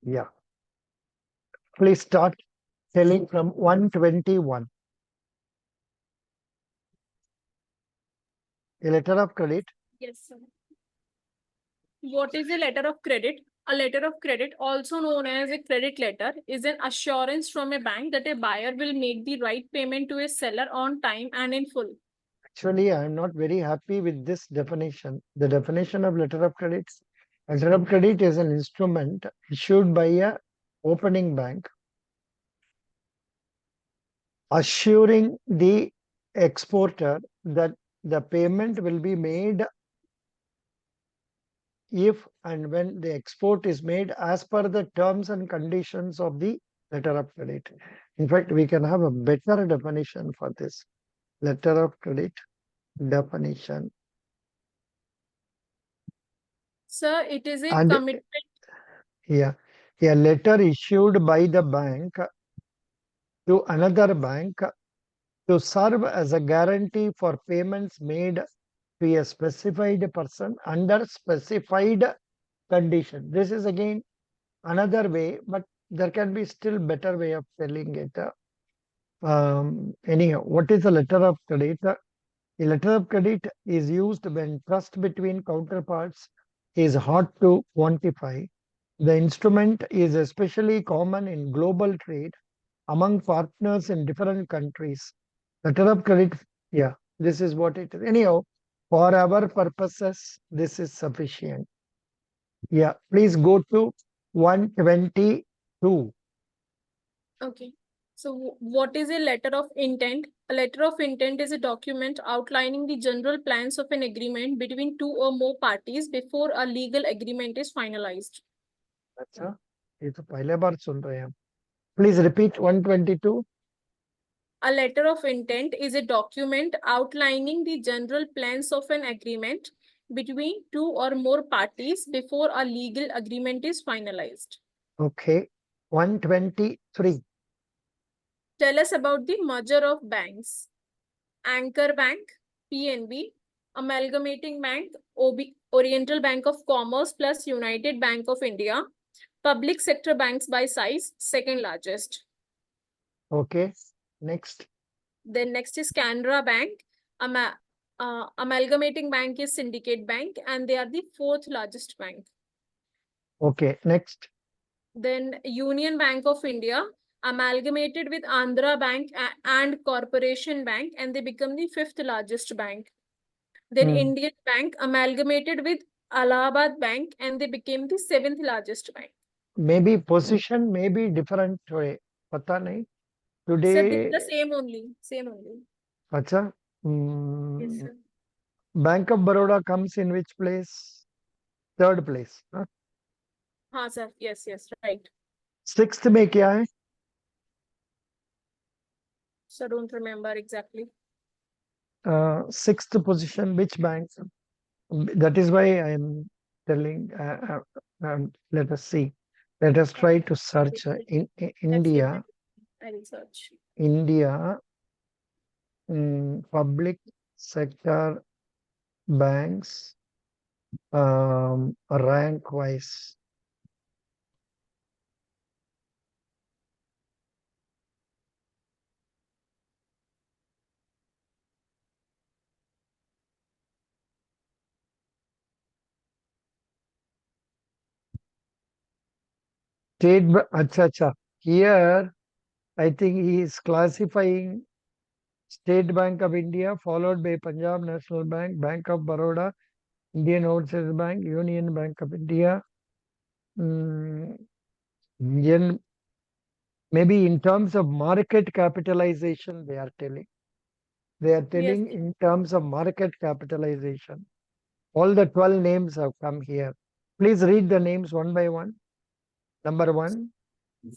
Yeah. Please start telling from 121. A letter of credit. Yes, sir. What is a letter of credit? A letter of credit, also known as a credit letter, is an assurance from a bank that a buyer will make the right payment to a seller on time and in full. Actually, I am not very happy with this definition. The definition of letter of credit. Letter of credit is an instrument issued by a opening bank assuring the exporter that the payment will be made if and when the export is made as per the terms and conditions of the letter of credit. In fact, we can have a better definition for this. Letter of credit definition. Sir, it is a And commitment. yeah, a letter issued by the bank to another bank to serve as a guarantee for payments made to a specified person under specified condition. This is again another way, but there can be still better way of telling it. Anyhow, what is a letter of credit? A letter of credit is used when trust between counterparts is hard to quantify. The instrument is especially common in global trade among partners in different countries. Letter of credit, yeah, this is what it is. Anyhow, for our purposes, this is sufficient. Yeah, please go to 122. Okay. So, what is a letter of intent? A letter of intent is a document outlining the general plans of an agreement between two or more parties before a legal agreement is finalized. अच्छा, ये तो पहले बार सुन रहे हैं हम. Please repeat 122. A letter of intent is a document outlining the general plans of an agreement between two or more parties before a legal agreement is finalized. Okay. 123. Tell us about the merger of banks. Anchor Bank, PNB, Amalgamating Bank, Oriental Bank of Commerce plus United Bank of India, public sector banks by size, second largest. Okay. Next. Then next is Canara Bank. Amalgamating Bank is Syndicate Bank, and they are the fourth largest bank. Okay. Next. Then Union Bank of India amalgamated with Andhra Bank and Corporation Bank, and they become the fifth largest bank. Then Indian Bank amalgamated with Allahabad Bank, and they became the seventh largest bank. Maybe position may be different today. पता नहीं. Sir, this is the Today, same only. Same only. अच्छा. Yes, sir. Bank of Baroda comes in which place? Third place. Huh? हाँ sir. Yes, yes, right. Sixth में क्या है? Sir, don't remember exactly. Sixth position, which bank? That is why I am telling. Let us see. Let us try to search in India. I will search. India public sector banks rank wise. State, acha, acha. Here, I think he is classifying State Bank of India, followed by Punjab National Bank, Bank of Baroda, Indian Overseas Bank, Union Bank of India, Indian, maybe in terms of market capitalization, they are telling. They are Yes. telling in terms of market capitalization. All the 12 names have come here. Please read the names one by one. Number one.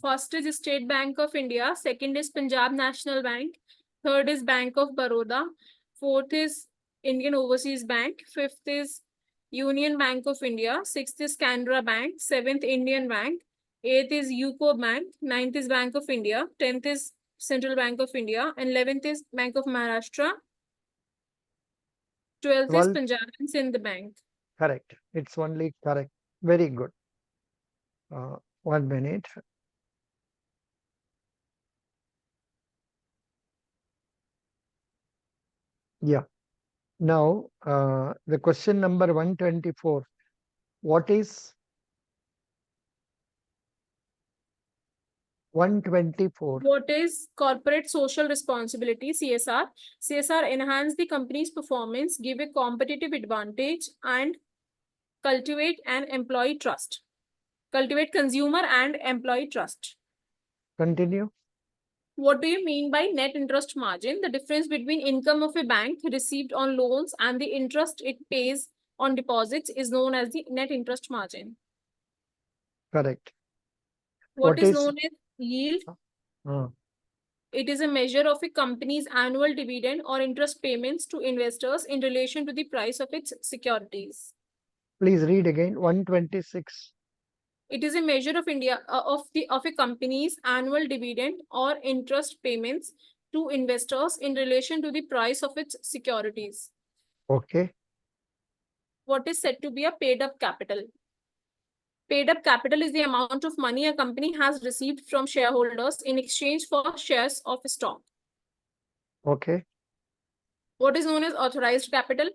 First is State Bank of India. Second is Punjab National Bank. Third is Bank of Baroda. Fourth is Indian Overseas Bank. Fifth is Union Bank of India. Sixth is Canara Bank. Seventh, Indian Bank. Eighth is UCO Bank. Ninth is Bank of India. 10th is Central Bank of India. And 11th is Bank of Maharashtra. 12th is 12. Punjab and Sindh Bank. Correct. It's only correct. Very good. 1 minute. Yeah. Now, the question number 124. What is 124? What is corporate social responsibility, CSR? CSR enhance the company's performance, give a competitive advantage, and cultivate and employee trust. Cultivate consumer and employee trust. Continue. What do you mean by net interest margin? The difference between income of a bank received on loans and the interest it pays on deposits is known as the net interest margin. Correct. What What is is known as yield? uh, It is a measure of a company's annual dividend or interest payments to investors in relation to the price of its securities. please read again. 126. It is a measure of of a company's annual dividend or interest payments to investors in relation to the price of its securities. Okay. What is said to be a paid up capital? Paid up capital is the amount of money a company has received from shareholders in exchange for shares of stock. Okay. What is known as authorized capital?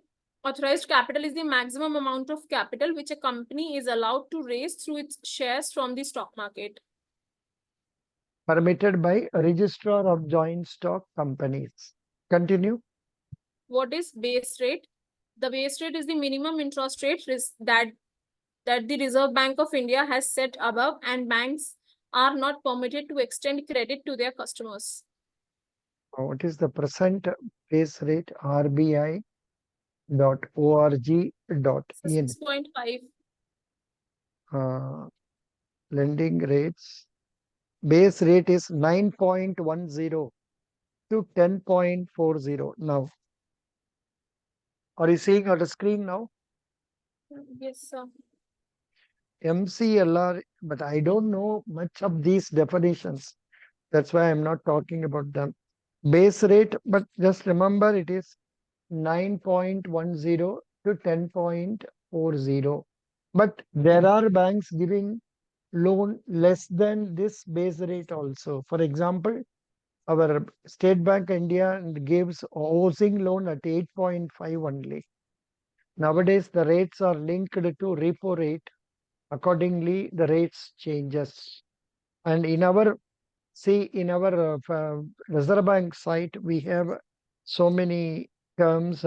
Authorized capital is the maximum amount of capital which a company is allowed to raise through its shares from the stock market. Permitted by a registrar of joint stock companies. Continue. What is base rate? The base rate is the minimum interest rate that the Reserve Bank of India has set above, and banks are not permitted to extend credit to their customers. What is the present base rate? RBI.org.in. 6.5. Lending rates. Base rate is 9.10 to 10.40. Now, are you seeing on the screen now? Yes, sir. MCLR, but I don't know much of these definitions. That's why I'm not talking about them. Base rate, but just remember it is 9.10 to 10.40. But there are banks giving loan less than this base rate also. For example, our State Bank India gives housing loan at 8.5 only. Nowadays, the rates are linked to repo rate. Accordingly, the rates changes. And in our Reserve Bank site, we have so many terms.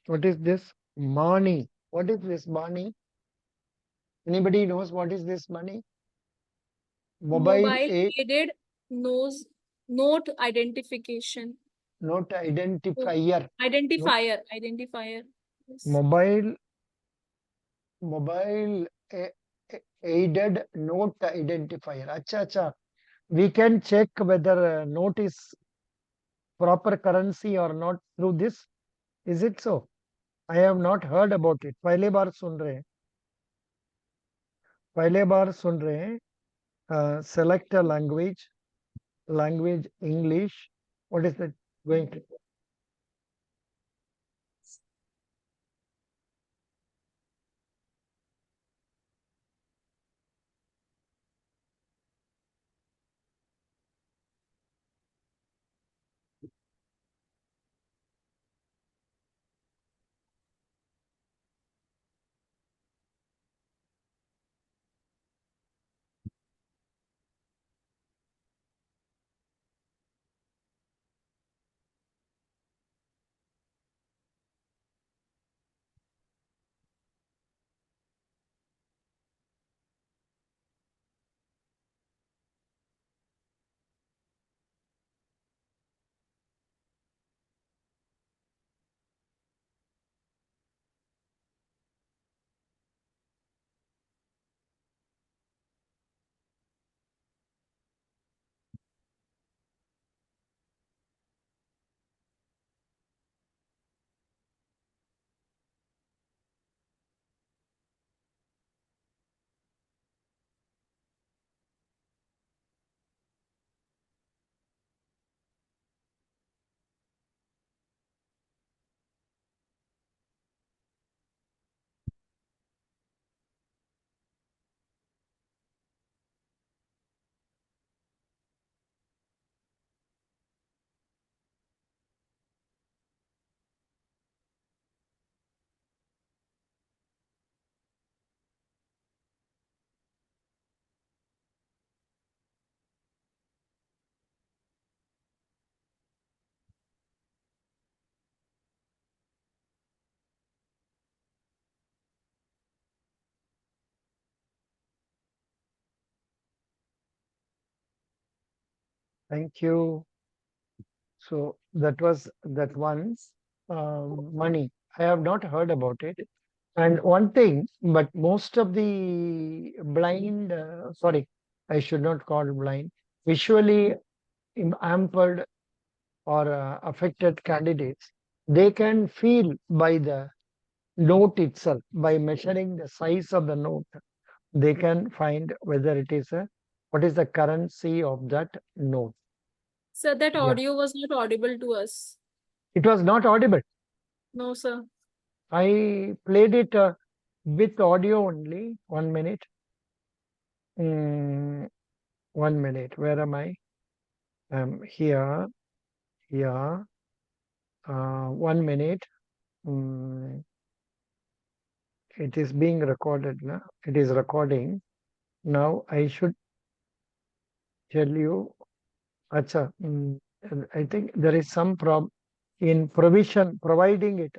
What is this? Money. What is this money? Anybody knows what is this money? Mobile Mobile a aided nose note identification. note Oh, identifier. No, identifier. Yes. mobile mobile aided note identifier. Acha, acha. We can check whether note is proper currency or not through this. Is it so? I have not heard about it. पहले बार सुन रहे हैं. पहले बार सुन रहे हैं. Select a language. Language English. What is it going to? Thank you. So that was that one's money. I have not heard about it. And one thing, but most of the blind, sorry, I should not call blind, visually hampered or affected candidates, they can feel by the note itself, by measuring the size of the note, they can find whether it is a, what is the currency of that note. Sir, that Yeah, audio was not audible to us. it was not audible. No, sir. I played it with audio only. 1 minute. Mm, 1 minute. Where am I? Here, here. 1 minute. Mm, it is being recorded. Na? It is recording. Now I should tell you. Acha, I think there is some problem in provision, providing it.